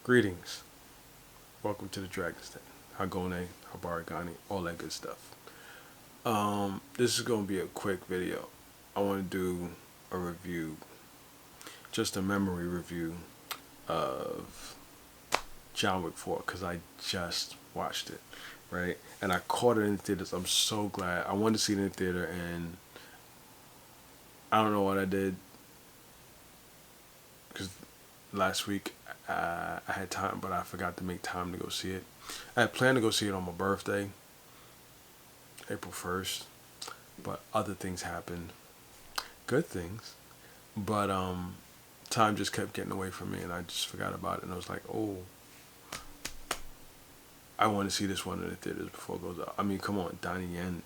Greetings. Welcome to the Dragon's Den. Hagone, Habarigani, all that good stuff. This is gonna be a quick video. I want to do a review, just a memory review of John Wick 4 because I just watched it, right? And I caught it in theaters. I'm so glad. I wanted to see it in theater, and I don't know what I did because last week I had time, but I forgot to make time to go see it. I had planned to go see it on my birthday, April 1st, but other things happened. Good things. But time just kept getting away from me, and I just forgot about it. And I was like, oh, I want to see this one in the theaters before it goes out. I mean, come on, Donnie Yen.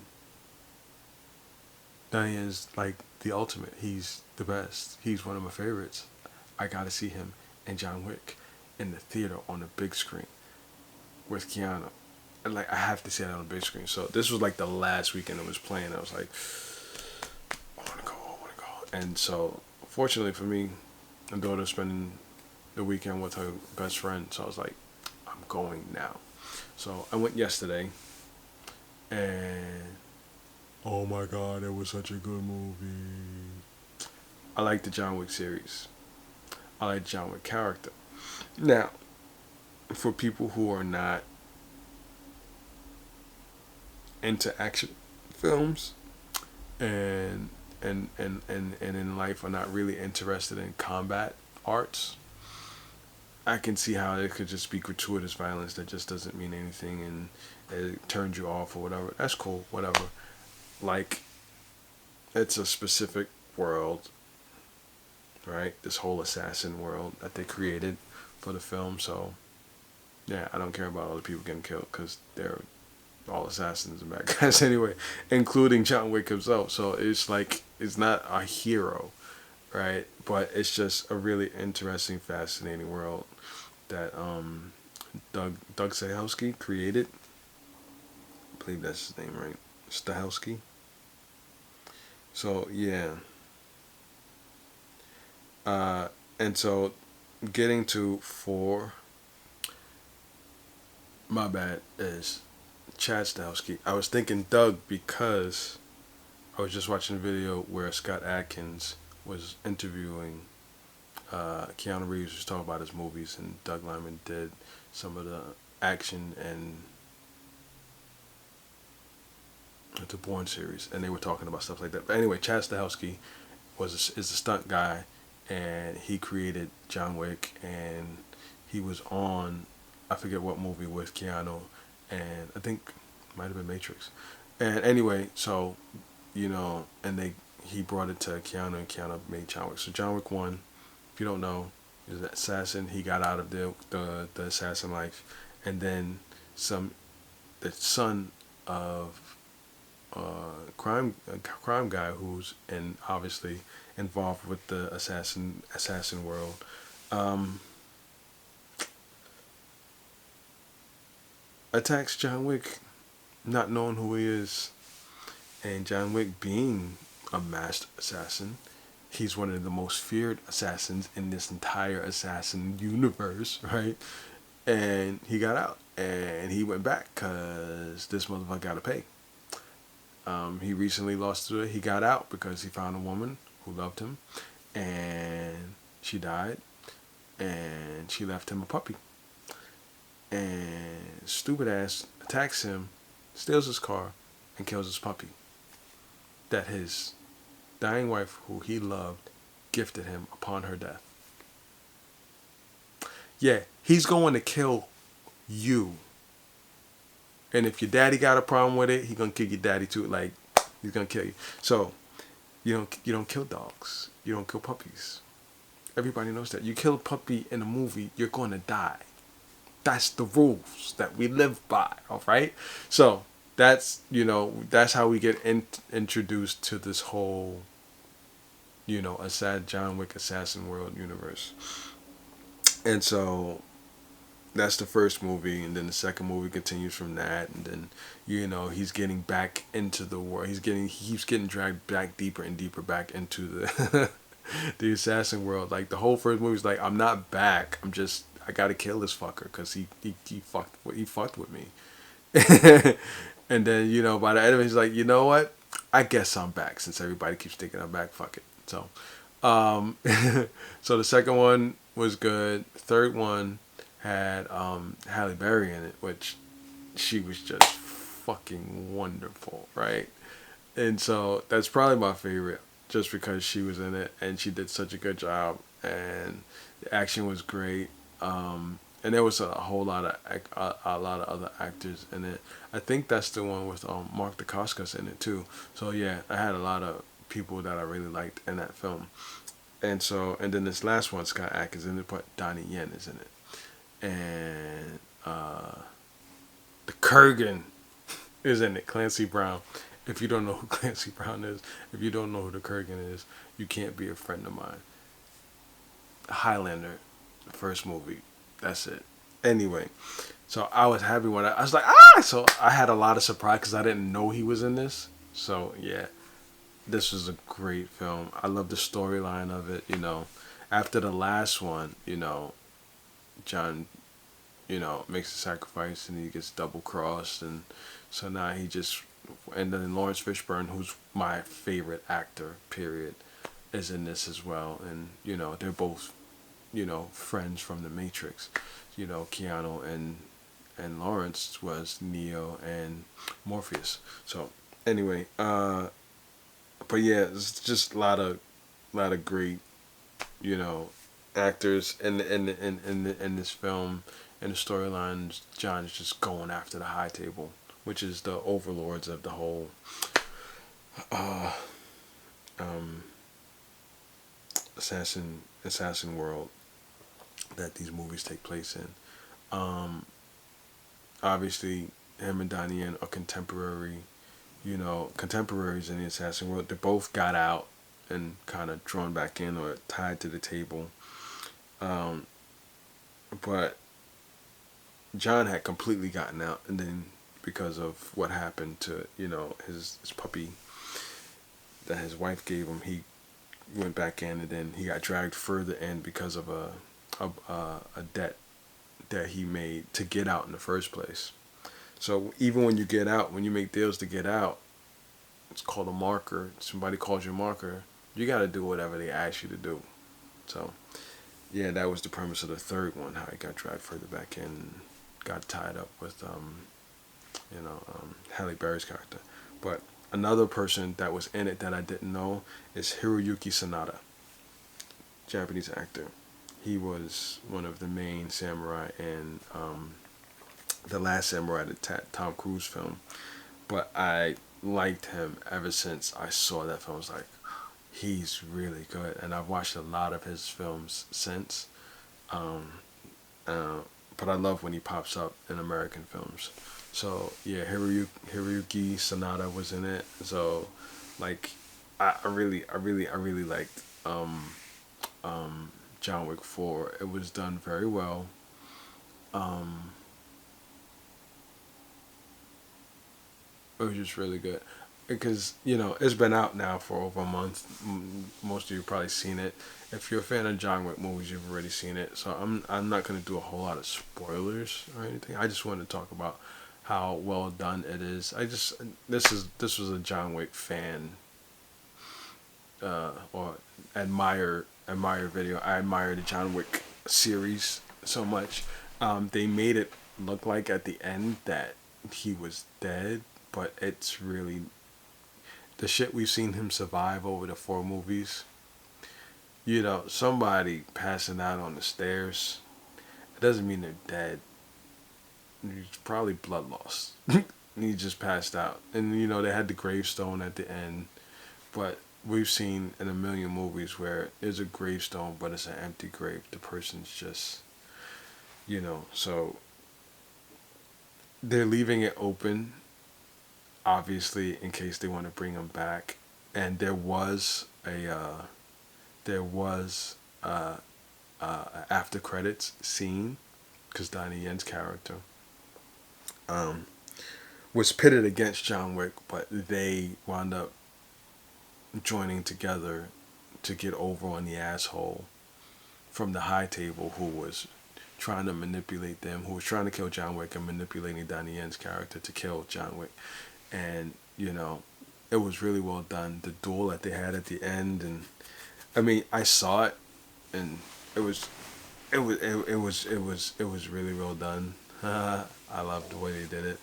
Donnie Yen's like the ultimate. He's the best. He's one of my favorites. I got to see him and John Wick in the theater on the big screen with Keanu. And like, I have to see that on the big screen. So this was like the last weekend it was playing. I was like, I want to go. And so, fortunately for me, my daughter's spending the weekend with her best friend. So I was like, I'm going now. So I went yesterday, and oh my God, it was such a good movie. I like the John Wick series. I like John Wick character. Now, for people who are not into action films and in life are not really interested in combat arts, I can see how it could just be gratuitous violence that just doesn't mean anything and it turns you off or whatever. That's cool, whatever. Like, it's a specific world, right? This whole assassin world that they created for the film. So, yeah, I don't care about all the people getting killed because they're all assassins and bad guys anyway, including John Wick himself. So it's like, it's not a hero, right? But it's just a really interesting, fascinating world that Doug Stahelski created. I believe that's his name, right? Stahelski. So yeah. And so getting to 4, my bad, is Chad Stahelski. I was thinking Doug because I was just watching a video where Scott Adkins was interviewing Keanu Reeves, was talking about his movies, and Doug Liman did some of the action and the Bourne series, and they were talking about stuff like that. But anyway, Chad Stahelski is a stunt guy, and he created John Wick, and he was on, I forget what movie with Keanu, and I think it might have been Matrix. And anyway, so, and he brought it to Keanu, and Keanu made John Wick. So John Wick 1, if you don't know, is an assassin. He got out of the assassin life, and then the son of crime guy who's obviously involved with the assassin world. Attacks John Wick, not knowing who he is, and John Wick being a masked assassin. He's one of the most feared assassins in this entire assassin universe, right? And he got out, and he went back because this motherfucker got to pay. He recently lost to it. He got out because he found a woman who loved him, and she died, and she left him a puppy. And stupid ass attacks him, steals his car, and kills his puppy that his dying wife, who he loved, gifted him upon her death. Yeah, he's going to kill you. And if your daddy got a problem with it, he gonna kill your daddy too. Like, he's gonna kill you. So you don't kill dogs. You don't kill puppies. Everybody knows that. You kill a puppy in a movie, you're gonna die. That's the rules that we live by. All right. So that's how we get introduced to this whole a sad John Wick assassin world universe. And so that's the first movie, and then the second movie continues from that, and then he's getting back into the world. He keeps getting dragged back deeper and deeper back into the the assassin world. Like, the whole first movie is like, I'm not back. I gotta kill this fucker because he fucked with me. And then, by the end of it, he's like, you know what? I guess I'm back since everybody keeps thinking I'm back. Fuck it. So, um, so the second one was good. Third one had Halle Berry in it, which she was just fucking wonderful, right? And so that's probably my favorite, just because she was in it and she did such a good job, and the action was great. And there was a whole lot of a lot of other actors in it. I think that's the one with Mark Dacascos in it too. So yeah, I had a lot of people that I really liked in that film. And then this last one, Scott Adkins in it, but Donnie Yen is in it, and the Kurgan is in it. Clancy Brown. If you don't know who Clancy Brown is, if you don't know who the Kurgan is, you can't be a friend of mine. Highlander, the first movie. That's it. Anyway, so I was happy when I was like, ah! So I had a lot of surprise because I didn't know he was in this. So yeah, this was a great film. I love the storyline of it. After the last one, John, makes a sacrifice and he gets double crossed, and so now he just, and then Lawrence Fishburne, who's my favorite actor, period, is in this as well, and they're both, friends from the Matrix. Keanu and Lawrence was Neo and Morpheus. So anyway, but yeah, it's just a lot of great, you know, actors in this film, and the storyline. John is just going after the high table, which is the overlords of the whole uh, um, assassin world that these movies take place in. Um, Obviously, him and Donnie Yen are contemporaries in the assassin world. They both got out and kind of drawn back in or tied to the table. Um, but John had completely gotten out, and then because of what happened to his puppy that his wife gave him, he went back in, and then he got dragged further in because of a debt that he made to get out in the first place. So even when you get out, when you make deals to get out, it's called a marker. Somebody calls you a marker. You got to do whatever they ask you to do. So yeah, that was the premise of the third one. How he got dragged further back in, got tied up with Halle Berry's character. But another person that was in it that I didn't know is Hiroyuki Sanada, Japanese actor. He was one of the main samurai in The Last Samurai, the Tom Cruise film. But I liked him ever since I saw that film. I was like, he's really good. And I've watched a lot of his films since. Um, but I love when he pops up in American films. So yeah, Hiroyuki Sanada was in it. So like, I really liked John Wick 4. It was done very well. Um, it was just really good because it's been out now for over a month. Most of you probably seen it. If you're a fan of John Wick movies, you've already seen it. So I'm not gonna do a whole lot of spoilers or anything. I just want to talk about how well done it is. This was a John Wick fan or admire video. I admire the John Wick series so much. They made it look like at the end that he was dead, but it's really the shit we've seen him survive over the 4 movies. Somebody passing out on the stairs, it doesn't mean they're dead. He's probably blood loss. He just passed out, and they had the gravestone at the end, but we've seen in a million movies where there's a gravestone, but it's an empty grave. The person's just, so they're leaving it open, obviously, in case they want to bring him back. And there was a after credits scene because Donnie Yen's character was pitted against John Wick, but they wound up joining together to get over on the asshole from the high table who was trying to manipulate them, who was trying to kill John Wick and manipulating Donnie Yen's character to kill John Wick. And, it was really well done. The duel that they had at the end, and I mean, I saw it, and it was, it was really well done. I loved the way they did it.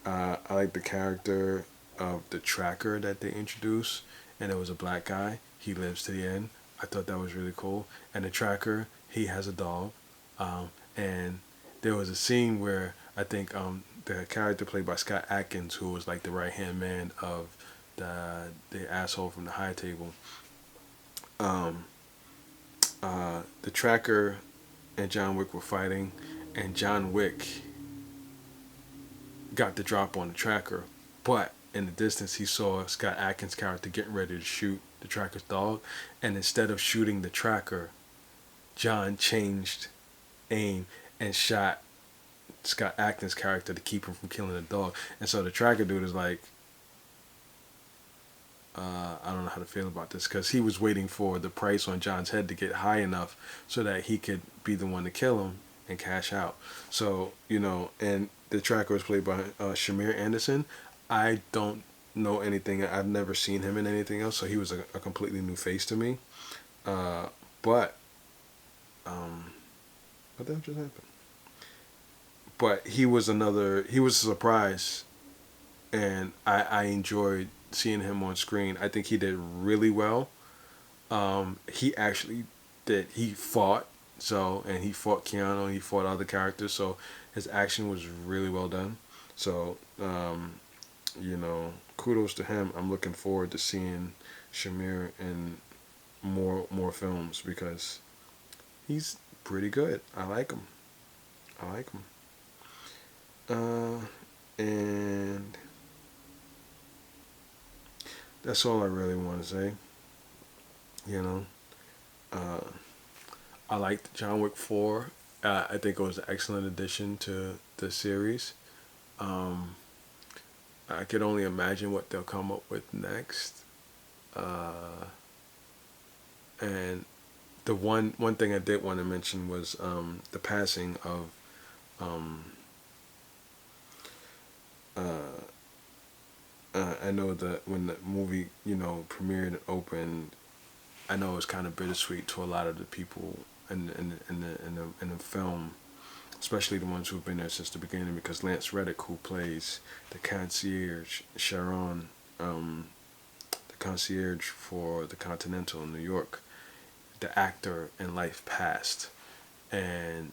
I like the character of the tracker that they introduced, and it was a black guy. He lives to the end. I thought that was really cool. And the tracker, he has a dog, and there was a scene where I think the character played by Scott Adkins, who was like the right hand man of the asshole from the high table. Um, the tracker and John Wick were fighting, and John Wick got the drop on the tracker, but in the distance he saw Scott Adkins' character getting ready to shoot the tracker's dog, and instead of shooting the tracker, John changed aim and shot Scott Adkins' character to keep him from killing the dog. And so the tracker dude is like, I don't know how to feel about this, because he was waiting for the price on John's head to get high enough so that he could be the one to kill him and cash out. So, and the tracker was played by Shamir Anderson. I don't know anything. I've never seen him in anything else, so he was a completely new face to me. But what the hell just happened? But he was a surprise, and I enjoyed seeing him on screen. I think he did really well. He fought, and he fought Keanu, and he fought other characters, so his action was really well done. So, kudos to him. I'm looking forward to seeing Shamir in more films, because he's pretty good. I like him. And that's all I really want to say. I liked John Wick 4. I think it was an excellent addition to the series. I could only imagine what they'll come up with next. And the one thing I did want to mention was the passing of I know that when the movie premiered and opened, I know it was kind of bittersweet to a lot of the people in the film, especially the ones who've been there since the beginning, because Lance Reddick, who plays the concierge Sharon, the concierge for the Continental in New York, the actor in life passed, and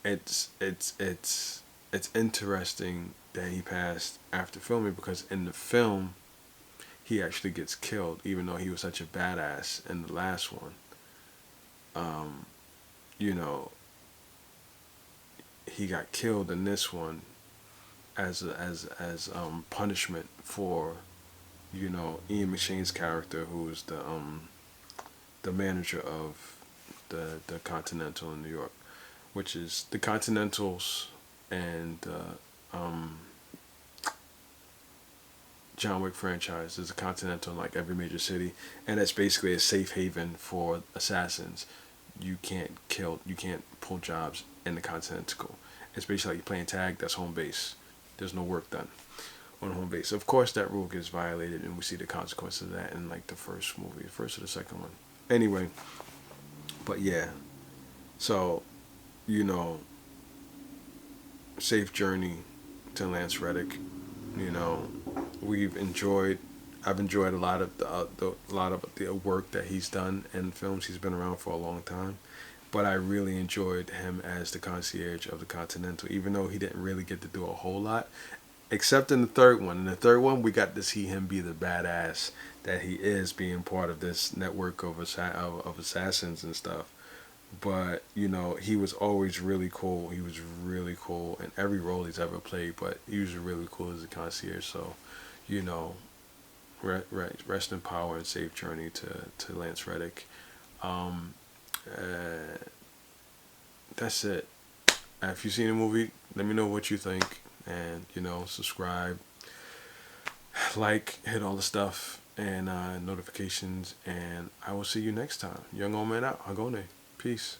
it's interesting that he passed after filming, because in the film he actually gets killed, even though he was such a badass in the last one. He got killed in this one as punishment for Ian McShane's character, who was the manager of the Continental in New York, which is the Continentals and John Wick franchise. There's a Continental in like every major city, and that's basically a safe haven for assassins. You can't pull jobs in the Continental. It's basically like you're playing tag. That's home base. There's no work done on home base. Of course, that rule gets violated, and we see the consequences of that in like the first movie, the first or the second one. Anyway, but yeah, so safe journey to Lance Reddick. I've enjoyed a lot of the work that he's done in films. He's been around for a long time, but I really enjoyed him as the concierge of the Continental, even though he didn't really get to do a whole lot, except in the third one. In the third one, we got to see him be the badass that he is, being part of this network of assassins and stuff. But he was always really cool. He was really cool in every role he's ever played, but he was really cool as a concierge. So rest in power and safe journey to Lance Reddick. That's it. If you've seen the movie, let me know what you think, and subscribe, like, hit all the stuff, and notifications, and I will see you next time. Young old man out. Hagone. Peace.